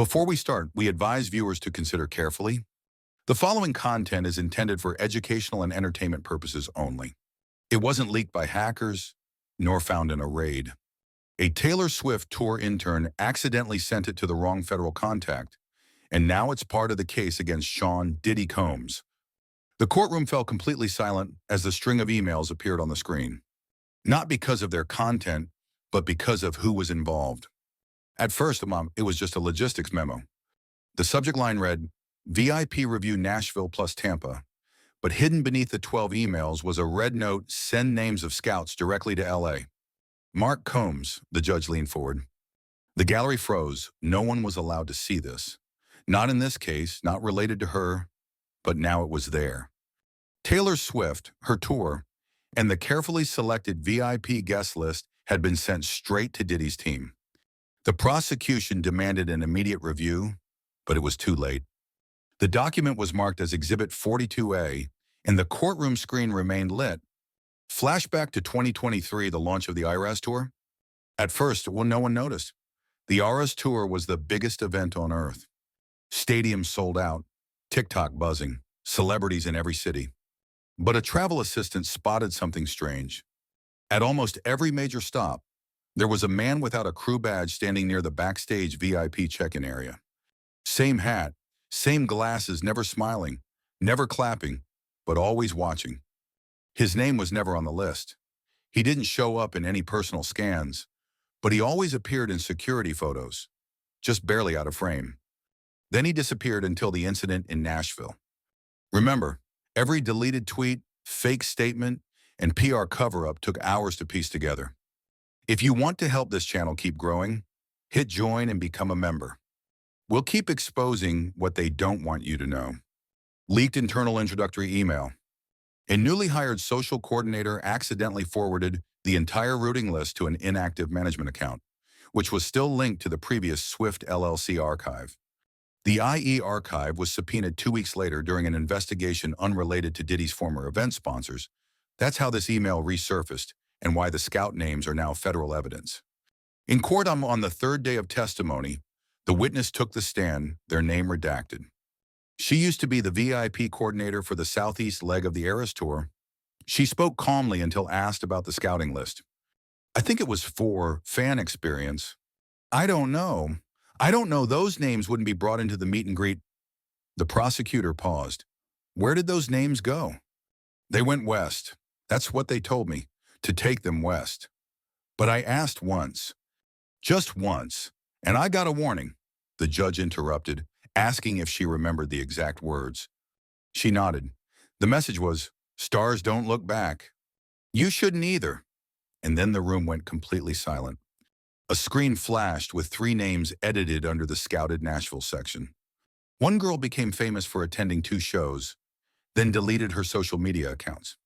Before we start, we advise viewers to consider carefully. The following content is intended for educational and entertainment purposes only. It wasn't leaked by hackers, nor found in a raid. A Taylor Swift tour intern accidentally sent it to the wrong federal contact, and now it's part of the case against Sean Diddy Combs. The courtroom fell completely silent as the string of emails appeared on the screen. Not because of their content, but because of who was involved. At first, it was just a logistics memo. The subject line read, VIP review Nashville plus Tampa, but hidden beneath the 12 emails was a red note, send names of scouts directly to LA. Mark Combs, the judge leaned forward. The gallery froze. No one was allowed to see this. Not in this case, not related to her, but now it was there. Taylor Swift, her tour, and the carefully selected VIP guest list had been sent straight to Diddy's team. The prosecution demanded an immediate review, but it was too late. The document was marked as Exhibit 42A, and the courtroom screen remained lit. Flashback to 2023, the launch of the IRS tour. At first, no one noticed. The IRS tour was the biggest event on earth. Stadiums sold out, TikTok buzzing, celebrities in every city. But a travel assistant spotted something strange. At almost every major stop, there was a man without a crew badge standing near the backstage VIP check-in area. Same hat, same glasses, never smiling, never clapping, but always watching. His name was never on the list. He didn't show up in any personal scans, but he always appeared in security photos, just barely out of frame. Then he disappeared until the incident in Nashville. Remember, every deleted tweet, fake statement, and PR cover-up took hours to piece together. If you want to help this channel keep growing, hit join and become a member. We'll keep exposing what they don't want you to know. Leaked internal introductory email. A newly hired social coordinator accidentally forwarded the entire routing list to an inactive management account, which was still linked to the previous Swift LLC archive. The IE archive was subpoenaed 2 weeks later during an investigation unrelated to Diddy's former event sponsors. That's how this email resurfaced and why the scout names are now federal evidence. In court on the third day of testimony, the witness took the stand, their name redacted. She used to be the VIP coordinator for the Southeast leg of the Eras Tour. She spoke calmly until asked about the scouting list. I think it was for fan experience. I don't know. Those names wouldn't be brought into the meet and greet. The prosecutor paused. Where did those names go? They went west. That's what they told me, to take them west. But I asked once, just once, and I got a warning, the judge interrupted, asking if she remembered the exact words. She nodded. The message was, stars don't look back. You shouldn't either. And then the room went completely silent. A screen flashed with 3 names edited under the scouted Nashville section. One girl became famous for attending 2 shows, then deleted her social media accounts.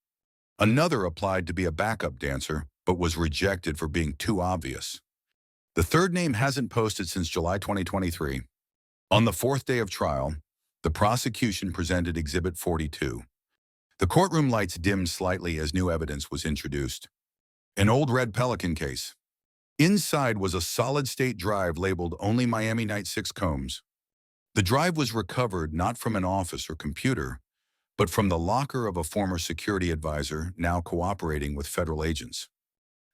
Another applied to be a backup dancer, but was rejected for being too obvious. The third name hasn't posted since July 2023. On the 4th day of trial, the prosecution presented Exhibit 42. The courtroom lights dimmed slightly as new evidence was introduced. An old red Pelican case. Inside was a solid-state drive labeled Only Miami Night 6 Combs. The drive was recovered not from an office or computer, but from the locker of a former security advisor now cooperating with federal agents.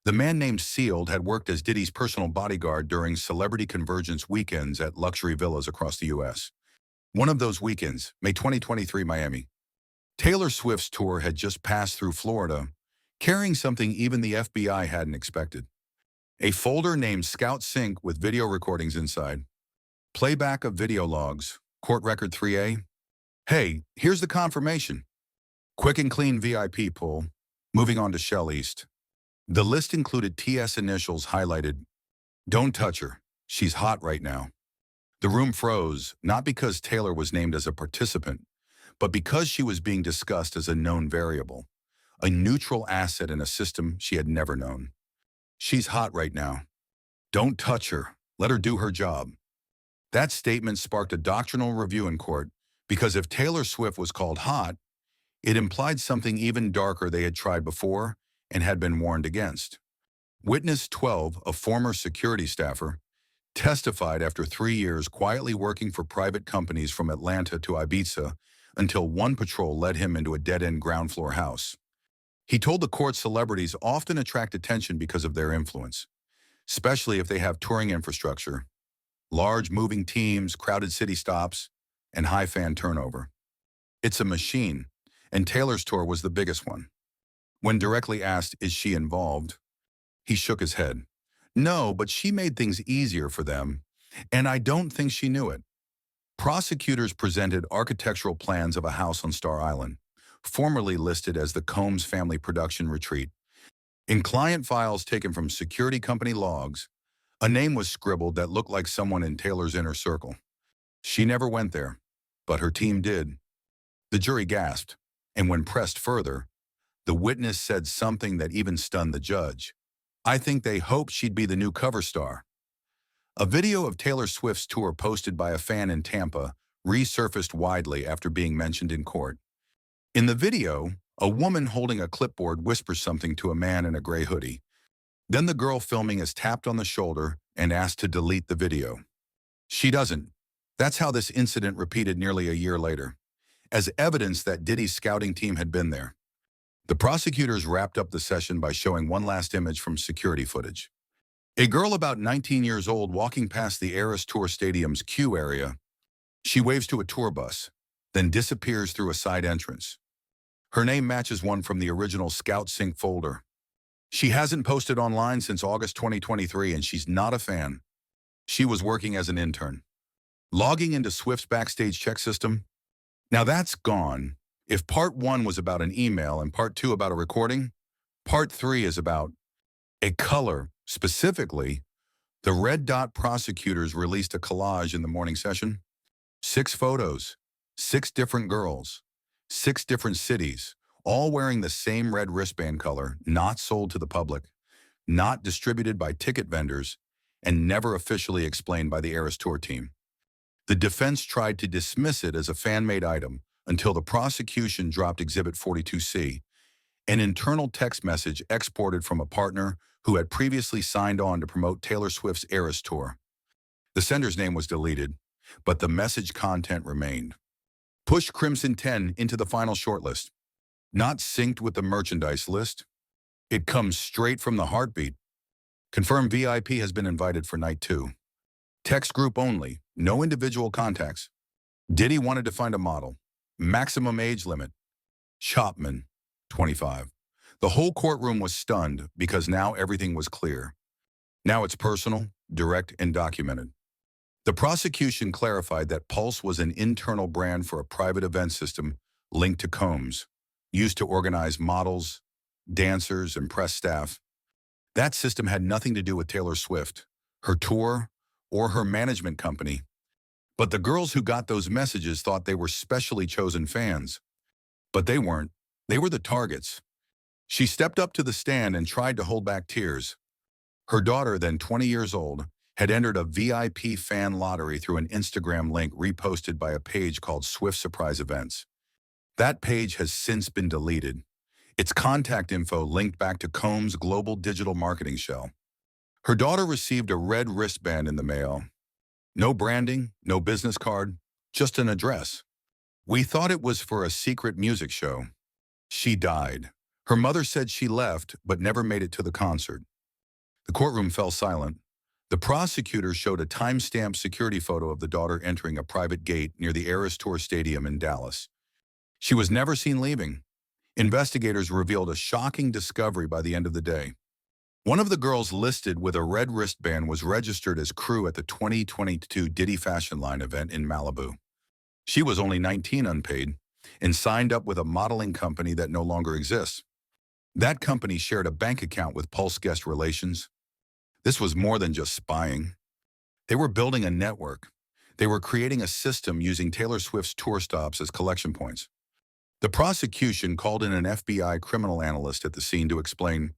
The man named Sealed had worked as Diddy's personal bodyguard during celebrity convergence weekends at luxury villas across the U.S. One of those weekends, May 2023, Miami. Taylor Swift's tour had just passed through Florida, carrying something even the FBI hadn't expected. A folder named Scout Sync with video recordings inside. Playback of video logs, court record 3A. Hey, here's the confirmation. Quick and clean VIP pull. Moving on to Shell East. The list included TS initials highlighted. Don't touch her. She's hot right now. The room froze, not because Taylor was named as a participant, but because she was being discussed as a known variable, a neutral asset in a system she had never known. She's hot right now. Don't touch her. Let her do her job. That statement sparked a doctrinal review in court because if Taylor Swift was called hot, it implied something even darker they had tried before and had been warned against. Witness 12, a former security staffer, testified after 3 years quietly working for private companies from Atlanta to Ibiza until one patrol led him into a dead-end ground-floor house. He told the court celebrities often attract attention because of their influence, especially if they have touring infrastructure, large moving teams, crowded city stops, and high fan turnover. It's a machine, and Taylor's tour was the biggest one. When directly asked, is she involved, he shook his head. No, but she made things easier for them, and I don't think she knew it. Prosecutors presented architectural plans of a house on Star Island, formerly listed as the Combs Family Production Retreat. In client files taken from security company logs, a name was scribbled that looked like someone in Taylor's inner circle. She never went there, but her team did. The jury gasped, and when pressed further, the witness said something that even stunned the judge. I think they hoped she'd be the new cover star. A video of Taylor Swift's tour posted by a fan in Tampa resurfaced widely after being mentioned in court. In the video, a woman holding a clipboard whispers something to a man in a gray hoodie. Then the girl filming is tapped on the shoulder and asked to delete the video. She doesn't. That's how this incident repeated nearly a year later, as evidence that Diddy's scouting team had been there. The prosecutors wrapped up the session by showing one last image from security footage. A girl about 19 years old walking past the Eras Tour Stadium's queue area. She waves to a tour bus, then disappears through a side entrance. Her name matches one from the original Scout Sync folder. She hasn't posted online since August 2023, and she's not a fan. She was working as an intern. Logging into Swift's backstage check system? Now that's gone. If part 1 was about an email and part 2 about a recording, part 3 is about a color. Specifically, the Red Dot prosecutors released a collage in the morning session. 6 photos, 6 different girls, 6 different cities, all wearing the same red wristband color, not sold to the public, not distributed by ticket vendors, and never officially explained by the Eras Tour team. The defense tried to dismiss it as a fan-made item until the prosecution dropped Exhibit 42C, an internal text message exported from a partner who had previously signed on to promote Taylor Swift's Eras Tour. The sender's name was deleted, but the message content remained. Push Crimson 10 into the final shortlist. Not synced with the merchandise list. It comes straight from the heartbeat. Confirmed VIP has been invited for night 2. Text group only, no individual contacts. Diddy wanted to find a model. Maximum age limit. Chapman, 25. The whole courtroom was stunned because now everything was clear. Now it's personal, direct, and documented. The prosecution clarified that Pulse was an internal brand for a private event system linked to Combs, used to organize models, dancers, and press staff. That system had nothing to do with Taylor Swift, her tour, or her management company. But the girls who got those messages thought they were specially chosen fans. But they weren't. They were the targets. She stepped up to the stand and tried to hold back tears. Her daughter, then 20 years old, had entered a VIP fan lottery through an Instagram link reposted by a page called Swift Surprise Events. That page has since been deleted. Its contact info linked back to Combs' global digital marketing shell. Her daughter received a red wristband in the mail. No branding, no business card, just an address. We thought it was for a secret music show. She died. Her mother said she left, but never made it to the concert. The courtroom fell silent. The prosecutor showed a time-stamped security photo of the daughter entering a private gate near the Eras Tour Stadium in Dallas. She was never seen leaving. Investigators revealed a shocking discovery by the end of the day. One of the girls listed with a red wristband was registered as crew at the 2022 Diddy Fashion Line event in Malibu. She was only 19 unpaid and signed up with a modeling company that no longer exists. That company shared a bank account with Pulse Guest Relations. This was more than just spying. They were building a network. They were creating a system using Taylor Swift's tour stops as collection points. The prosecution called in an FBI criminal analyst at the scene to explain.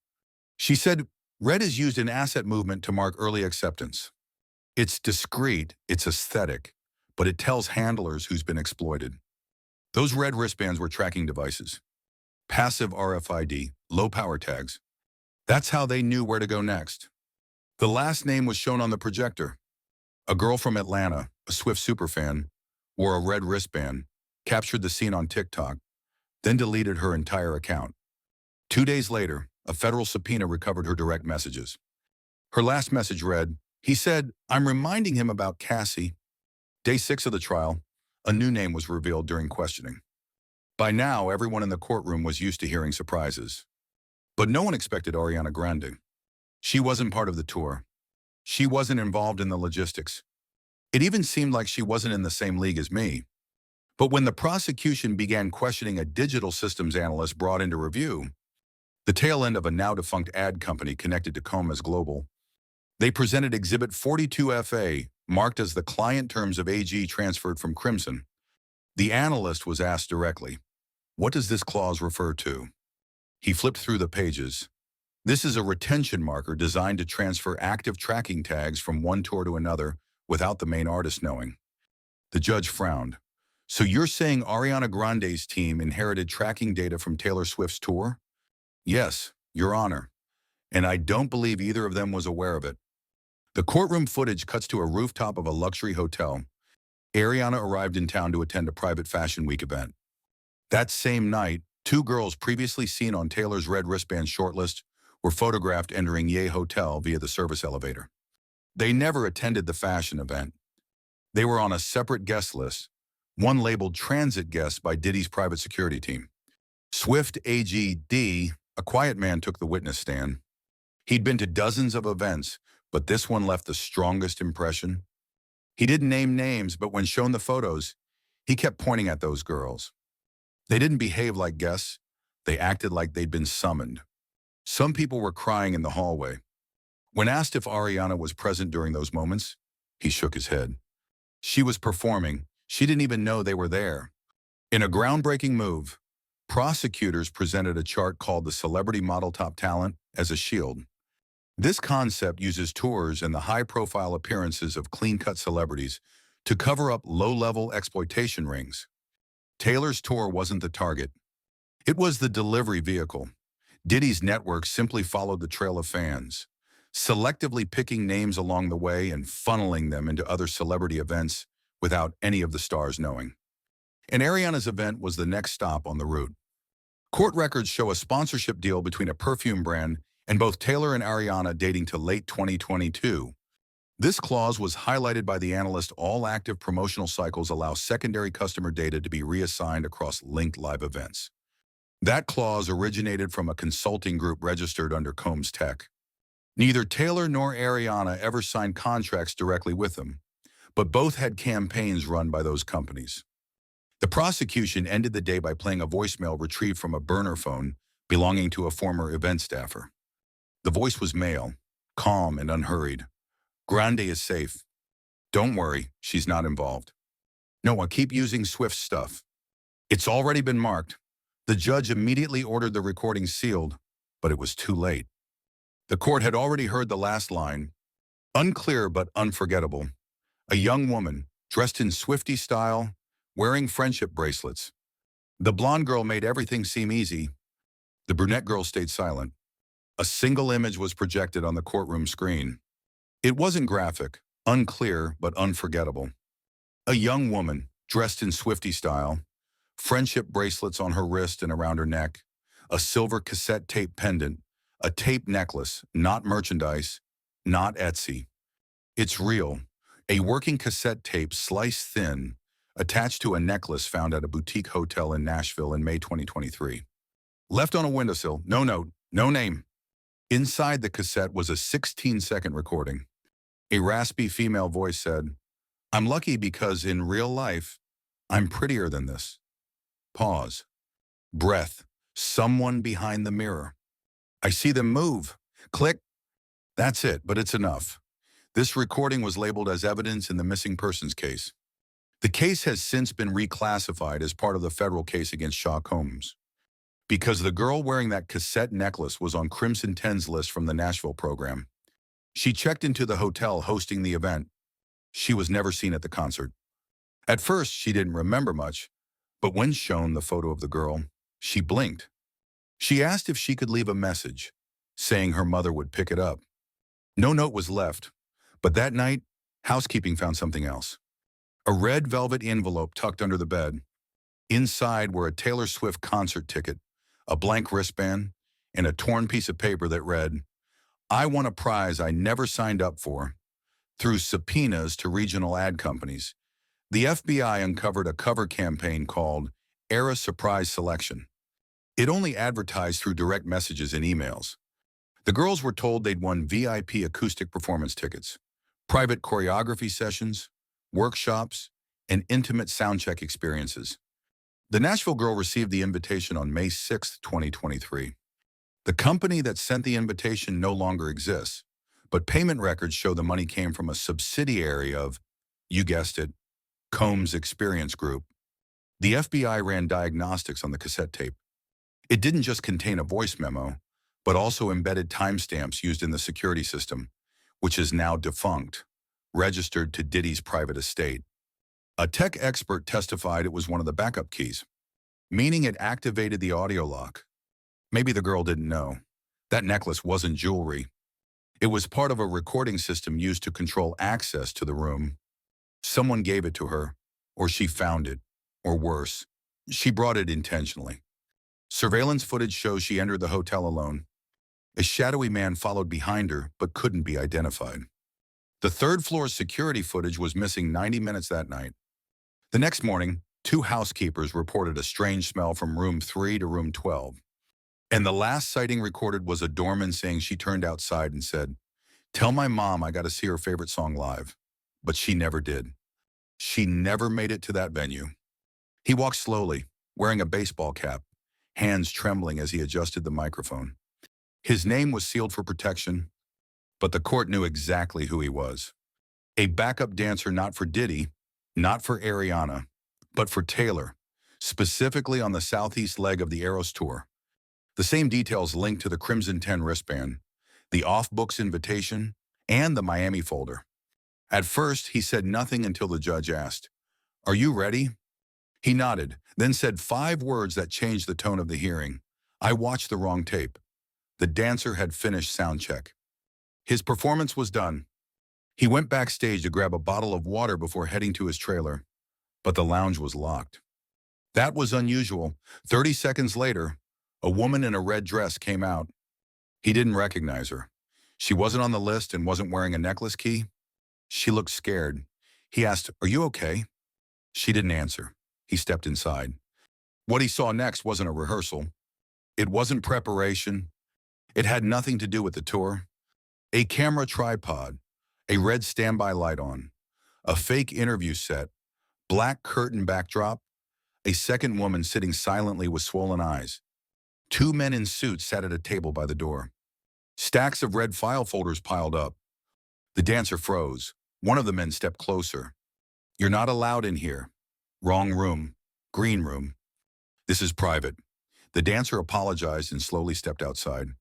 She said, red is used in asset movement to mark early acceptance. It's discreet, it's aesthetic, but it tells handlers who's been exploited. Those red wristbands were tracking devices. Passive RFID, low power tags. That's how they knew where to go next. The last name was shown on the projector. A girl from Atlanta, a Swift superfan, wore a red wristband, captured the scene on TikTok, then deleted her entire account. 2 days later, a federal subpoena recovered her direct messages. Her last message read, "He said, I'm reminding him about Cassie." Day 6 of the trial, a new name was revealed during questioning. By now, everyone in the courtroom was used to hearing surprises. But no one expected Ariana Grande. She wasn't part of the tour. She wasn't involved in the logistics. It even seemed like she wasn't in the same league as me. But when the prosecution began questioning a digital systems analyst brought into review, the tail end of a now-defunct ad company connected to Comas Global, they presented Exhibit 42FA, marked as the client terms of AG transferred from Crimson. The analyst was asked directly, "What does this clause refer to?" He flipped through the pages. "This is a retention marker designed to transfer active tracking tags from one tour to another without the main artist knowing." The judge frowned. "So you're saying Ariana Grande's team inherited tracking data from Taylor Swift's tour?" "Yes, Your Honor. And I don't believe either of them was aware of it." The courtroom footage cuts to a rooftop of a luxury hotel. Ariana arrived in town to attend a private fashion week event. That same night, 2 girls previously seen on Taylor's red wristband shortlist were photographed entering Ye Hotel via the service elevator. They never attended the fashion event. They were on a separate guest list, one labeled transit guests by Diddy's private security team. Swift AG, a quiet man, took the witness stand. He'd been to dozens of events, but this one left the strongest impression. He didn't name names, but when shown the photos, he kept pointing at those girls. They didn't behave like guests. They acted like they'd been summoned. Some people were crying in the hallway. When asked if Ariana was present during those moments, he shook his head. She was performing. She didn't even know they were there. In a groundbreaking move, prosecutors presented a chart called the Celebrity Model Top Talent as a shield. This concept uses tours and the high-profile appearances of clean-cut celebrities to cover up low-level exploitation rings. Taylor's tour wasn't the target. It was the delivery vehicle. Diddy's network simply followed the trail of fans, selectively picking names along the way and funneling them into other celebrity events without any of the stars knowing. And Ariana's event was the next stop on the route. Court records show a sponsorship deal between a perfume brand and both Taylor and Ariana dating to late 2022. This clause was highlighted by the analyst. All active promotional cycles allow secondary customer data to be reassigned across linked live events. That clause originated from a consulting group registered under Combs Tech. Neither Taylor nor Ariana ever signed contracts directly with them, but both had campaigns run by those companies. The prosecution ended the day by playing a voicemail retrieved from a burner phone belonging to a former event staffer. The voice was male, calm and unhurried. "Grande is safe. Don't worry, she's not involved. No, I keep using Swift stuff. It's already been marked." The judge immediately ordered the recording sealed, but it was too late. The court had already heard the last line, unclear but unforgettable. A young woman, dressed in Swiftie style, wearing friendship bracelets. The blonde girl made everything seem easy. The brunette girl stayed silent. A single image was projected on the courtroom screen. It wasn't graphic, unclear, but unforgettable. A young woman, dressed in Swiftie style, friendship bracelets on her wrist and around her neck, a silver cassette tape pendant, a tape necklace, not merchandise, not Etsy. It's real. A working cassette tape sliced thin, attached to a necklace found at a boutique hotel in Nashville in May 2023. Left on a windowsill, no note, no name. Inside the cassette was a 16-second recording. A raspy female voice said, "I'm lucky because in real life, I'm prettier than this." Pause. Breath. Someone behind the mirror. "I see them move." Click. That's it, but it's enough. This recording was labeled as evidence in the missing persons case. The case has since been reclassified as part of the federal case against Shaw Combs. Because the girl wearing that cassette necklace was on Crimson 10's list from the Nashville program. She checked into the hotel hosting the event. She was never seen at the concert. At first, she didn't remember much, but when shown the photo of the girl, she blinked. She asked if she could leave a message, saying her mother would pick it up. No note was left, but that night, Housekeeping found something else. A red velvet envelope tucked under the bed. Inside were a Taylor Swift concert ticket, a blank wristband, and a torn piece of paper that read, "I won a prize I never signed up for." Through subpoenas to regional ad companies, the FBI uncovered a cover campaign called Era Surprise Selection. It only advertised through direct messages and emails. The girls were told they'd won VIP acoustic performance tickets, private choreography sessions, workshops, and intimate soundcheck experiences. The Nashville girl received the invitation on May 6, 2023. The company that sent the invitation no longer exists, but payment records show the money came from a subsidiary of, you guessed it, Combs Experience Group. The FBI ran diagnostics on the cassette tape. It didn't just contain a voice memo, but also embedded timestamps used in the security system, which is now defunct, registered to Diddy's private estate. A tech expert testified it was one of the backup keys, meaning it activated the audio lock. Maybe the girl didn't know. That necklace wasn't jewelry. It was part of a recording system used to control access to the room. Someone gave it to her, or she found it, or worse, she brought it intentionally. Surveillance footage shows she entered the hotel alone. A shadowy man followed behind her, but couldn't be identified. The third floor security footage was missing 90 minutes that night. The next morning, 2 housekeepers reported a strange smell from room 3 to room 12. And the last sighting recorded was a doorman saying she turned outside and said, "Tell my mom I got to see her favorite song live." But she never did. She never made it to that venue. He walked slowly, wearing a baseball cap, hands trembling as he adjusted the microphone. His name was sealed for protection, but the court knew exactly who he was. A backup dancer not for Diddy, not for Ariana, but for Taylor, specifically on the southeast leg of the Eras tour. The same details linked to the Crimson 10 wristband, the off-books invitation, and the Miami folder. At first, he said nothing until the judge asked, "Are you ready?" He nodded, then said 5 words that changed the tone of the hearing. "I watched the wrong tape." The dancer had finished sound check. His performance was done. He went backstage to grab a bottle of water before heading to his trailer, but the lounge was locked. That was unusual. 30 seconds later, a woman in a red dress came out. He didn't recognize her. She wasn't on the list and wasn't wearing a necklace key. She looked scared. He asked, "Are you okay?" She didn't answer. He stepped inside. What he saw next wasn't a rehearsal. It wasn't preparation. It had nothing to do with the tour. A camera tripod, a red standby light on, a fake interview set, black curtain backdrop, a second woman sitting silently with swollen eyes. 2 men in suits sat at a table by the door. Stacks of red file folders piled up. The dancer froze. One of the men stepped closer. "You're not allowed in here. Wrong room. Green room. This is private." The dancer apologized and slowly stepped outside.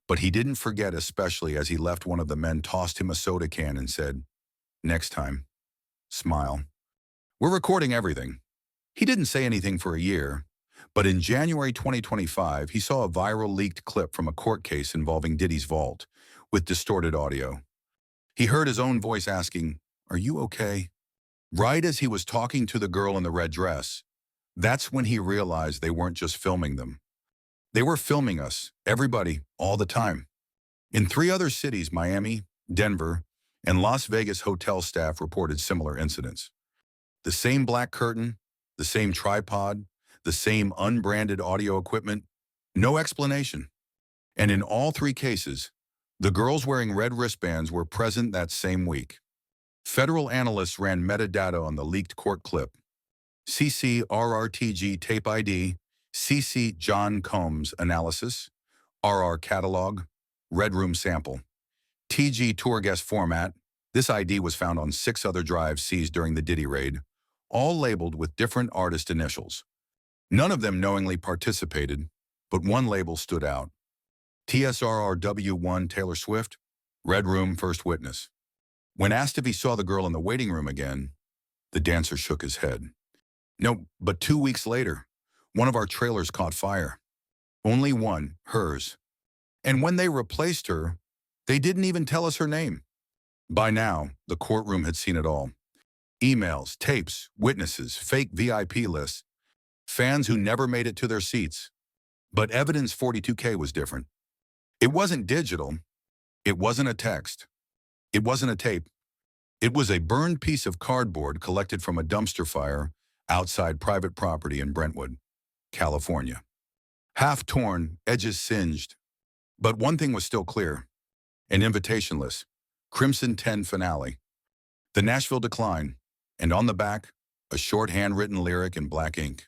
But he didn't forget, especially as he left, one of the men tossed him a soda can and said, "Next time, smile." "We're recording everything." He didn't say anything for a year, but in January 2025, he saw a viral leaked clip from a court case involving Diddy's vault with distorted audio. He heard his own voice asking, "Are you okay?" Right as he was talking to the girl in the red dress, that's when he realized they weren't just filming them. They were filming us, everybody, all the time. In 3 other cities, Miami, Denver, and Las Vegas, hotel staff reported similar incidents. The same black curtain, the same tripod, the same unbranded audio equipment, no explanation. And in all 3 cases, the girls wearing red wristbands were present that same week. Federal analysts ran metadata on the leaked court clip. CC RRTG tape ID, CC John Combs analysis, RR catalog, red room sample. TG tour guest format. This ID was found on 6 other drives seized during the Diddy raid, all labeled with different artist initials. None of them knowingly participated, but one label stood out. TSRRW1 Taylor Swift, red room first witness. When asked if he saw the girl in the waiting room again, the dancer shook his head. "No, but 2 weeks later, one of our trailers caught fire. Only one, hers. And when they replaced her, they didn't even tell us her name." By now, the courtroom had seen it all. Emails, tapes, witnesses, fake VIP lists, fans who never made it to their seats. But Evidence 42K was different. It wasn't digital. It wasn't a text. It wasn't a tape. It was a burned piece of cardboard collected from a dumpster fire outside private property in Brentwood, California. Half torn, edges singed. But one thing was still clear. An invitation list. Crimson 10 finale. The Nashville Decline. And on the back, a short handwritten lyric in black ink.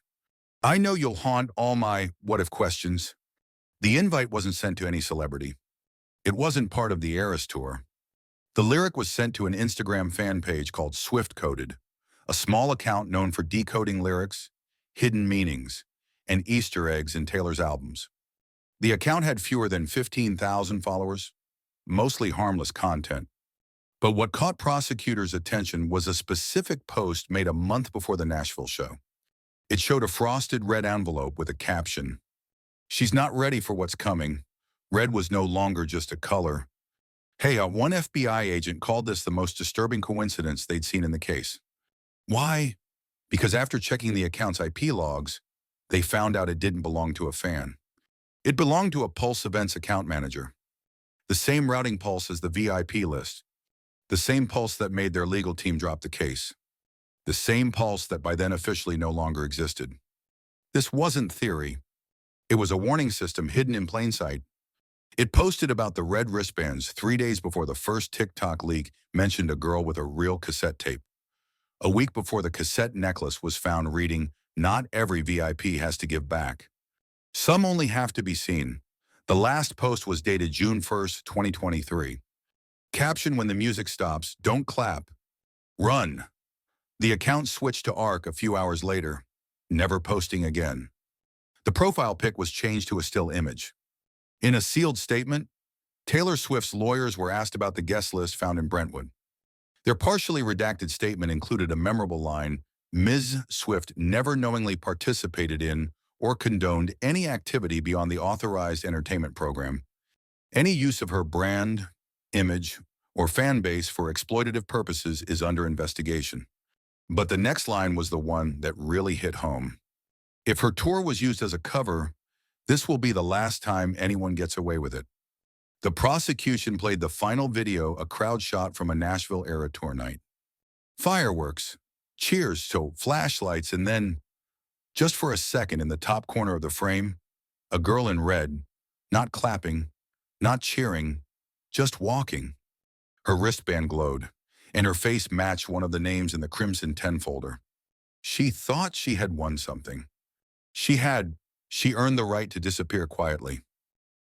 I know you'll haunt all my what-if questions. The invite wasn't sent to any celebrity. It wasn't part of the Eras Tour. The lyric was sent to an Instagram fan page called Swift Coded, a small account known for decoding lyrics, hidden meanings, and Easter eggs in Taylor's albums. The account had fewer than 15,000 followers, mostly harmless content. But what caught prosecutors' attention was a specific post made a month before the Nashville show. It showed a frosted red envelope with a caption. She's not ready for what's coming. Red was no longer just a color. Hey, one FBI agent called this the most disturbing coincidence they'd seen in the case. Why? Because after checking the account's IP logs, they found out it didn't belong to a fan. It belonged to a Pulse Events account manager. The same routing pulse as the VIP list. The same pulse that made their legal team drop the case. The same pulse that by then officially no longer existed. This wasn't theory. It was a warning system hidden in plain sight. It posted about the red wristbands 3 days before the first TikTok leak mentioned a girl with a real cassette tape. A week before the cassette necklace was found reading, "Not every VIP has to give back. Some only have to be seen." The last post was dated June 1st, 2023. Caption: when the music stops, don't clap. Run. The account switched to ARC a few hours later, never posting again. The profile pic was changed to a still image. In a sealed statement, Taylor Swift's lawyers were asked about the guest list found in Brentwood. Their partially redacted statement included a memorable line: Ms. Swift never knowingly participated in or condoned any activity beyond the authorized entertainment program. Any use of her brand, image, or fan base for exploitative purposes is under investigation. But the next line was the one that really hit home. If her tour was used as a cover, this will be the last time anyone gets away with it. The prosecution played the final video, a crowd shot from a Nashville era tour night. Fireworks, cheers, so flashlights, and then, just for a second in the top corner of the frame, a girl in red, not clapping, not cheering, just walking. Her wristband glowed, and her face matched one of the names in the Crimson 10 folder. She thought she had won something. She earned the right to disappear quietly.